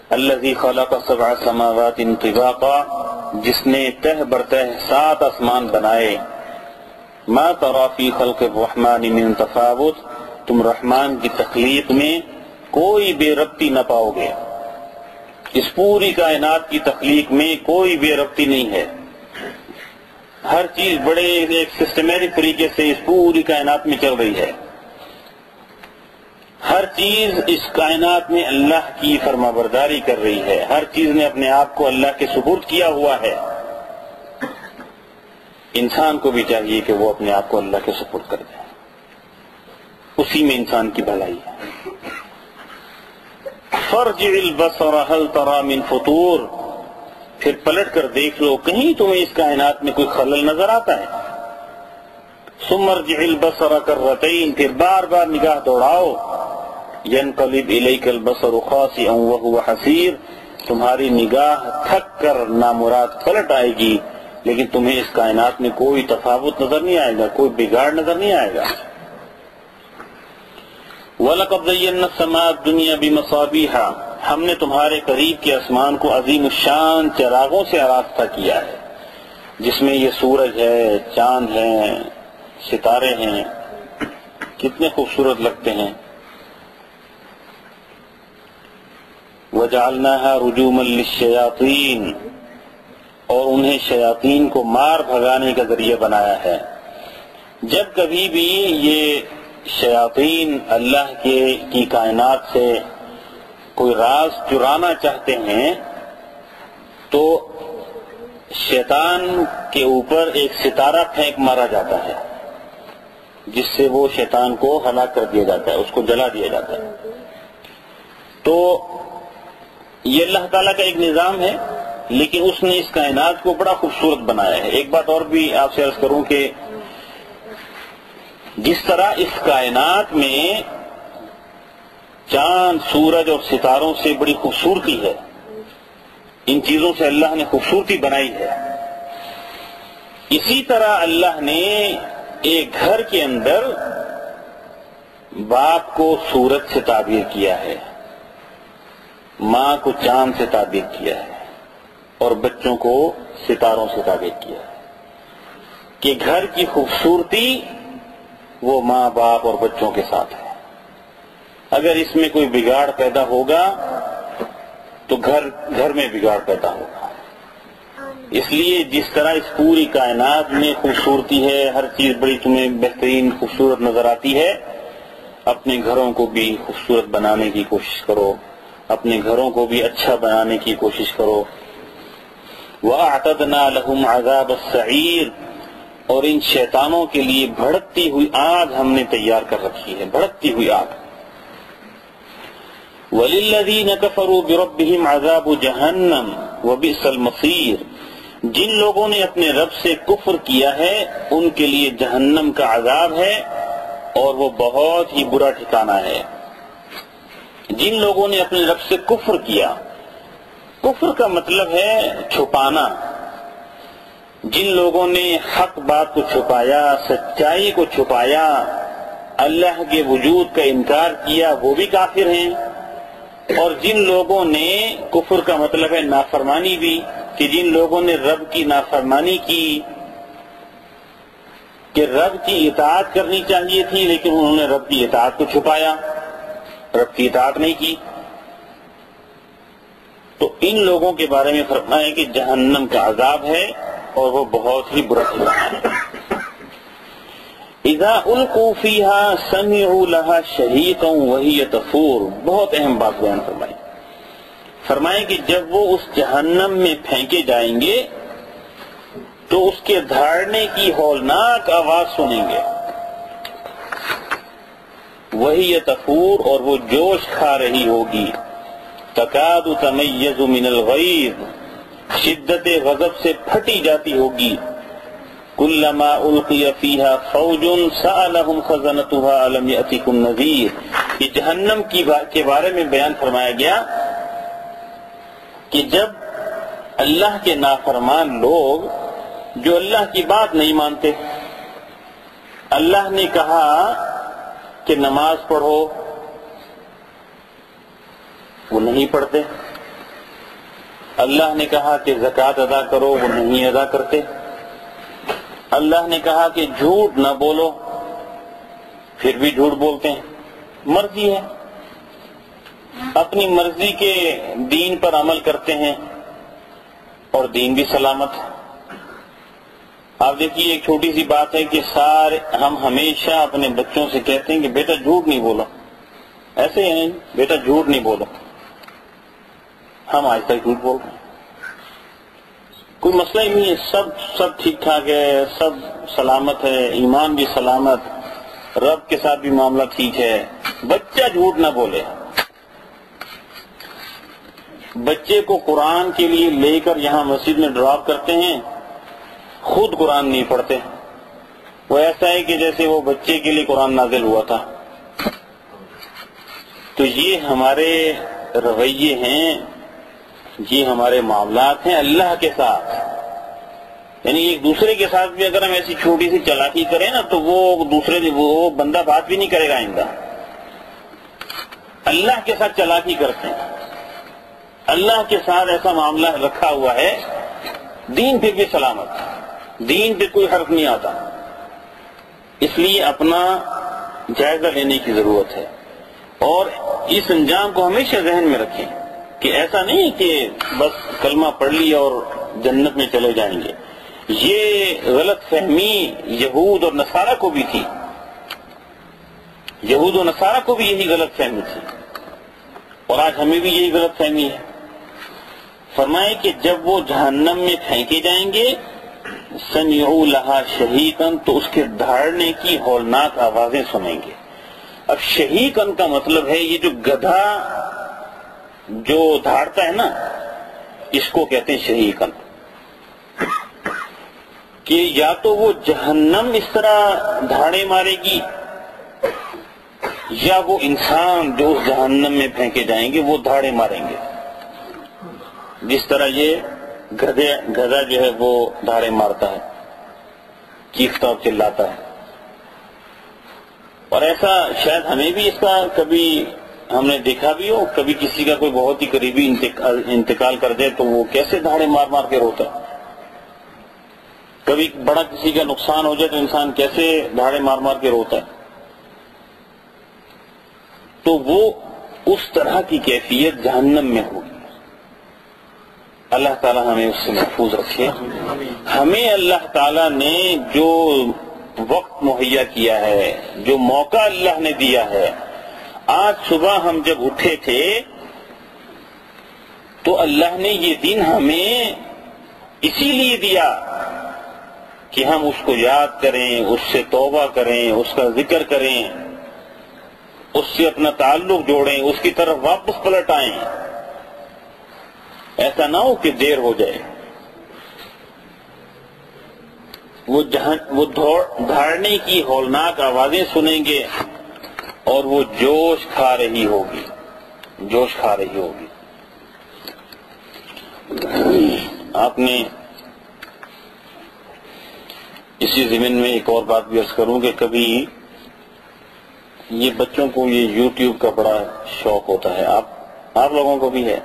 الذی خلق سبع سماوات طباقا، جس نے تہ برتہ 7 آسمان بنائے. ما تری فی خلق الرحمن من تفاوت، تم رحمان کی تخلیق میں کوئی بے ربطی نہ پاؤ گے. اس پوری کائنات کی تخلیق میں کوئی بے ربطی نہیں ہے. ہر چیز بڑے ایک سسٹمیٹک طریقے سے اس پوری کائنات میں چل رہی ہے. ہر چیز اس کائنات میں اللہ کی فرما برداری کر رہی ہے. ہر چیز نے اپنے آپ کو اللہ کے سپرد کیا ہوا ہے. انسان کو بھی چاہیے کہ وہ اپنے آپ کو اللہ کے سپرد کر دے، اسی میں انسان کی بھلائی ہے. فارجع البصر هل ترى من فطور، پھر پلٹ کر دیکھ لو کہیں تمہیں اس کائنات میں کوئی خلل نظر آتا ہے. ثم ارجع البصر کرتين، پھر بار بار نگاہ دوڑاؤ. ينقلب اليك البصر خاسئا وهو حسير، تمہاری نگاہ تھک کر نامراد پلٹ آئے گی، لیکن تمہیں اس کائنات میں کوئی تفاوت نظر نہیں آئے گا، کوئی بگاڑ نظر نہیں آئے گا. وَلَقَدْ زَيَّنَّا السَّمَاءَ الدُّنْيَا بِمَصَابِيحَ، ہم نے تمہارے قریب کے آسمان کو عظیم الشان چراغوں سے آراستہ کیا ہے، جس میں یہ سورج ہے، چاند ہیں، ستارے ہیں، کتنے خوبصورت لگتے ہیں. وَجَعَلْنَاهَا رُجُومًا لِلشَّيَاطِينِ، اور انہیں شیاطین کو مار بھگانے کا ذریعہ بنایا ہے. جب کبھی بھی یہ شیاطین اللہ کی کائنات سے کوئی راز چرانا چاہتے ہیں تو شیطان کے اوپر ایک ستارہ پھینک مارا جاتا ہے، جس سے وہ شیطان کو ہلاک کر دیا جاتا ہے، اس کو جلا دیا جاتا ہے. تو یہ اللہ تعالیٰ کا ایک نظام ہے، لیکن اس نے اس کائنات کو بڑا خوبصورت بنایا ہے. ایک بات اور بھی آپ سے عرض کروں کہ جس طرح اس کائنات میں چاند، سورج اور ستاروں سے بڑی خوبصورتی ہے، ان چیزوں سے اللہ نے خوبصورتی بنائی ہے، اسی طرح اللہ نے ایک گھر کے اندر باپ کو سورج سے تعبیر کیا ہے، ماں کو چاند سے تعبیر کیا ہے، اور بچوں کو ستاروں سے تعبیر کیا ہے کہ گھر کی خوبصورتی وہ ماں باپ اور بچوں کے ساتھ ہے. اگر اس میں کوئی بگاڑ پیدا ہوگا تو گھر میں بگاڑ پیدا ہوگا. اس لیے جس طرح اس پوری کائنات میں خوبصورتی ہے، ہر چیز بڑی تمہیں بہترین خوبصورت نظر آتی ہے، اپنے گھروں کو بھی خوبصورت بنانے کی کوشش کرو، اپنے گھروں کو بھی اچھا بنانے کی کوشش کرو. وَأَعْتَدْنَا لَهُمْ عَذَابَ السَّعِيرِ، اور ان شیطانوں کے لیے بھڑکتی ہوئی آگ ہم نے تیار کر رکھی ہے، بھڑکتی ہوئی آگ. وَلِلَّذِينَ كَفَرُوا بِرَبِّهِمْ عَذَابُ جَهَنَّمَ وَبِئْسَ الْمَصِيرُ، جن لوگوں نے اپنے رب سے کفر کیا ہے ان کے لیے جہنم کا عذاب ہے اور وہ بہت ہی برا ٹھکانہ ہے. جن لوگوں نے اپنے رب سے کفر کیا، کفر کا مطلب ہے چھپانا. جن لوگوں نے حق بات کو چھپایا، سچائی کو چھپایا، اللہ کے وجود کا انکار کیا، وہ بھی کافر ہیں. اور جن لوگوں نے، کفر کا مطلب ہے نافرمانی بھی، کہ جن لوگوں نے رب کی نافرمانی کی، کہ رب کی اطاعت کرنی چاہیے تھی لیکن انہوں نے رب کی اطاعت کو چھپایا، رب کی اطاعت نہیں کی، تو ان لوگوں کے بارے میں فرمایا کہ جہنم کا عذاب ہے اور وہ بہت ہی برا ہے. اذا القوا فيها سمعوا لها شهيقا وهي تفور، بہت اہم بات بیان فرمائیں کہ جب وہ اس جہنم میں پھینکے جائیں گے تو اس کے دھاڑنے کی ہولناک آواز سنیں گے. وہی تفور، اور وہ جوش کھا رہی ہوگی. تکاد تمیز من الغیظ، شدت غضب سے پھٹی جاتی ہوگی. کلما القی فیہا فوج سألہم خزنتها الم یأتکم نذیر، یہ جہنم کے بارے میں بیان فرمایا گیا کہ جب اللہ کے نافرمان لوگ جو اللہ کی بات نہیں مانتے، اللہ نے کہا کہ نماز پڑھو، وہ نہیں پڑھتے، اللہ نے کہا کہ زکوٰۃ ادا کرو، وہ نہیں ادا کرتے۔ اللہ نے کہا کہ جھوٹ نہ بولو، پھر بھی جھوٹ بولتے ہیں۔ مرضی ہے، اپنی مرضی کے دین پر عمل کرتے ہیں اور دین بھی سلامت ہے۔ آپ دیکھیے، ایک چھوٹی سی بات ہے کہ ہم ہمیشہ اپنے بچوں سے کہتے ہیں کہ بیٹا جھوٹ نہیں بولو، ایسے ہی نہیں، بیٹا جھوٹ نہیں بولو، ہم آج تک جھوٹ بول رہے ہیں۔ کوئی مسئلہ ہی نہیں ہے، سب ٹھیک ٹھاک ہے، سب سلامت ہے، ایمان بھی سلامت، رب کے ساتھ بھی معاملہ ٹھیک ہے، بچہ جھوٹ نہ بولے۔ بچے کو قرآن کے لیے لے کر یہاں مسجد میں ڈراپ کرتے ہیں، خود قرآن نہیں پڑھتے۔ وہ ایسا ہے کہ جیسے وہ بچے کے لیے قرآن نازل ہوا تھا۔ تو یہ ہمارے رویے ہیں، یہ ہمارے معاملات ہیں اللہ کے ساتھ۔ یعنی ایک دوسرے کے ساتھ بھی اگر ہم ایسی چھوٹی سی چالاکی کریں نا تو وہ بندہ بات بھی نہیں کرے گا آئندہ۔ اللہ کے ساتھ چالاکی کرتے ہیں، اللہ کے ساتھ ایسا معاملہ رکھا ہوا ہے، دین پھر بھی سلامت، دین پہ کوئی حرف نہیں آتا۔ اس لیے اپنا جائزہ لینے کی ضرورت ہے، اور اس انجام کو ہمیشہ ذہن میں رکھیں کہ ایسا نہیں کہ بس کلمہ پڑھ لیا اور جنت میں چلے جائیں گے۔ یہ غلط فہمی یہود اور نصارہ کو بھی تھی، یہود و نصارہ کو بھی یہی غلط فہمی تھی، اور آج ہمیں بھی یہی غلط فہمی ہے۔ فرمائے کہ جب وہ جہنم میں پھینکے جائیں گے، سمعوا لہا شہیقا، تو اس کے دھاڑنے کی ہولناک آوازیں سنیں گے۔ اب شہیقاً کا مطلب ہے یہ جو گدھا جو دھاڑتا ہے نا، اس کو کہتے ہیں شہیقاً، کہ یا تو وہ جہنم اس طرح دھاڑے مارے گی، یا وہ انسان جو اس جہنم میں پھینکے جائیں گے وہ دھاڑے ماریں گے، جس طرح یہ گدھا جو ہے وہ دھاڑے مارتا ہے، چیختا اور چلاتا ہے۔ اور ایسا شاید ہمیں بھی اس کا کبھی ہم نے دیکھا بھی ہو، کبھی کسی کا کوئی بہت ہی قریبی انتقال کر دے تو وہ کیسے دھاڑے مار مار کے روتا ہے، کبھی بڑا کسی کا نقصان ہو جائے تو انسان کیسے دھاڑے مار مار کے روتا ہے۔ تو وہ اس طرح کی کیفیت جہنم میں ہوگی۔ اللہ تعالیٰ ہمیں اس سے محفوظ رکھے۔ ہمیں اللہ تعالیٰ نے جو وقت مہیا کیا ہے، جو موقع اللہ نے دیا ہے، آج صبح ہم جب اٹھے تھے تو اللہ نے یہ دن ہمیں اسی لیے دیا کہ ہم اس کو یاد کریں، اس سے توبہ کریں، اس کا ذکر کریں، اس سے اپنا تعلق جوڑیں، اس کی طرف واپس پلٹ آئیں۔ ایسا نہ ہو کہ دیر ہو جائے۔ وہ دھاڑنے کی ہولناک آوازیں سنیں گے اور وہ جوش کھا رہی ہوگی، جوش کھا رہی ہوگی۔ آپ نے اسی ضمن میں ایک اور بات بھی عرض کروں کہ کبھی یہ بچوں کو یہ یوٹیوب کا بڑا شوق ہوتا ہے، آپ لوگوں کو بھی ہے۔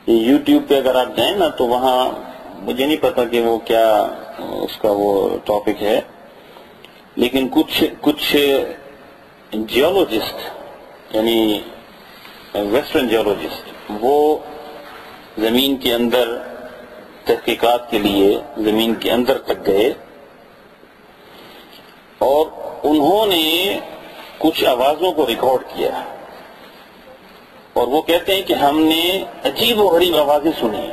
یہ یوٹیوب پہ اگر آپ جائیں نا تو وہاں مجھے نہیں پتا کہ وہ کیا اس کا وہ ٹاپک ہے، لیکن کچھ جیولوجسٹ یعنی ویسٹرن جیولوجسٹ وہ زمین کے اندر تحقیقات کے لیے زمین کے اندر تک گئے، اور انہوں نے کچھ آوازوں کو ریکارڈ کیا، اور وہ کہتے ہیں کہ ہم نے عجیب و غریب آوازیں سنی،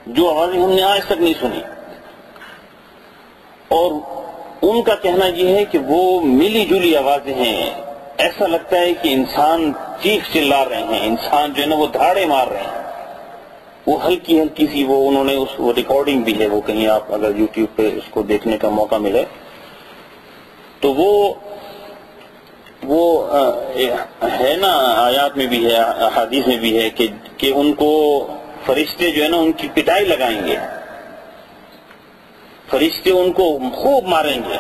جو آوازیں ہم نے آج تک نہیں سنی، اور ان کا کہنا یہ ہے کہ وہ ملی جلی آوازیں ہیں، ایسا لگتا ہے کہ انسان چیخ چلا رہے ہیں، انسان جو ہے نا وہ دھاڑے مار رہے ہیں، وہ ہلکی ہلکی سی وہ انہوں نے وہ ریکارڈنگ بھی ہے، وہ کہیں آپ اگر یوٹیوب پہ اس کو دیکھنے کا موقع ملے تو وہ ہے نا، آیات میں بھی ہے، احادیث میں بھی ہے کہ ان کو فرشتے جو ہے نا ان کی پٹائی لگائیں گے، فرشتے ان کو خوب ماریں گے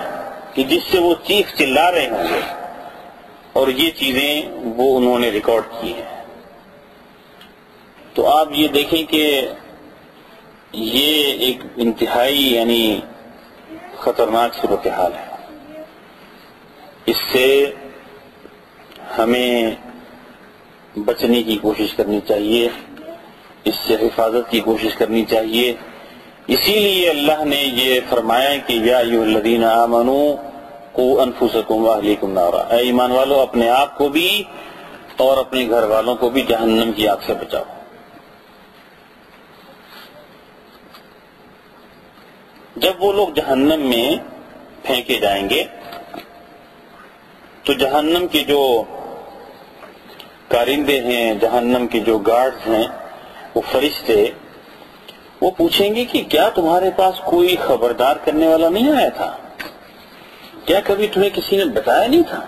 کہ جس سے وہ چیخ چلا رہے ہوں گے، اور یہ چیزیں وہ انہوں نے ریکارڈ کی ہیں۔ تو آپ یہ دیکھیں کہ یہ ایک انتہائی یعنی خطرناک صورتحال ہے. اس سے ہمیں بچنے کی کوشش کرنی چاہیے، اس سے حفاظت کی کوشش کرنی چاہیے. اسی لیے اللہ نے یہ فرمایا کہ یا ایھا الذین آمنوا قوا انفسکم واہلیکم نارا، اے ایمان والو اپنے آپ کو بھی اور اپنے گھر والوں کو بھی جہنم کی آگ سے بچاؤ. جب وہ لوگ جہنم میں پھینکے جائیں گے تو جہنم کے جو کارندے ہیں، جہنم کے جو گارڈز ہیں، وہ فرشتے، وہ پوچھیں گے کہ کیا تمہارے پاس کوئی خبردار کرنے والا نہیں آیا تھا؟ کیا کبھی تمہیں کسی نے بتایا نہیں تھا؟